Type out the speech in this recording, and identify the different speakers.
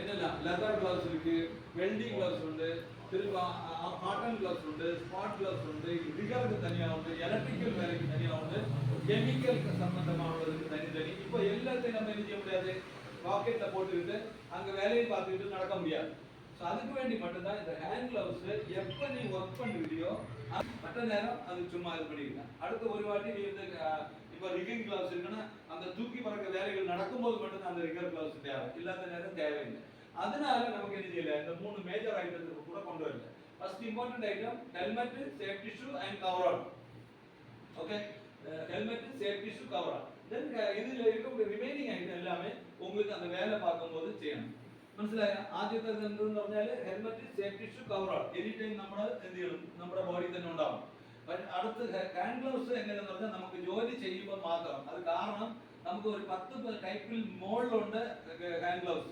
Speaker 1: என்னெல்லாம் leather gloves இருக்கு, welding gloves உண்டு, திரும்ப காட்டன் கிளவுஸ் உண்டு, ஸ்பாட் கிளவுஸ் உண்டு, ரிகருக்கு தனியாக உண்டு, எலக்ட்ரிக்கல் வேலைக்கு தனியாக உண்டு, கெமிக்கல் சம்பந்தமானதுக்கு தனித்தனி. இப்போ எல்லாத்தையும் நம்ம என்ன செய்ய முடியாது, பாக்கெட்ல போட்டுக்கிட்டு அங்க வேலையை பார்த்துக்கிட்டு நடக்க முடியாது. ஸோ அதுக்கு வேண்டி மட்டும்தான் இந்த ஹேண்ட் கிளவுஸ். எப்போ நீ ஒர்க் பண்ணுவியோ மற்ற நேரம் அது சும்மா இது பண்ணிக்கலாம். அடுத்த ஒரு வாட்டி நீ வந்து இப்போ ரிகிங் கிளவுஸ் இருக்குன்னா அந்த தூக்கி பறக்க வேலைகள் நடக்கும்போது மட்டும்தான் அந்த ரிகர் கிளவுஸ் தேவை, இல்லாத நேரம் தேவையில்லை. அதனால நமக்கு என்ன செய்யல, இந்த 3 மேஜர் ஐட்டத்துக்கு கூட கொண்டு வரல. First important item helmet, safety shoe and cover all. Okay, helmet, safety shoe, cover all. Then இதுல இருக்கக்கூடிய ரிமைனிங் ஐட்டம் எல்லாமே உங்களுக்கு அந்த வேலை பார்க்கும்போது ചെയ്യണം. മനസ്സിലായ? ആദ്യത്തെ എന്തെന്ന് പറഞ്ഞാൽ ഹെൽമെറ്റ്, സേഫ്റ്റി ഷൂ, കവർ ആൾ എനി ടൈം നമ്മൾ എന്ത് ചെയ്യണം, നമ്മുടെ ബോഡി തന്നെ ഉണ്ടാവും. അടുത്ത് ഹാൻഡ് ഗ്ലൗസ് എങ്ങനെയാണെന്ന് പറഞ്ഞാൽ നമുക്ക് ജോലി ചെയ്യുമ്പോൾ മാത്രം. അത് കാരണം നമുക്ക് ഒരു 10 ടൈപ്പിൽ മുകളിലുണ്ട് ഹാൻഡ് ഗ്ലൗസ്.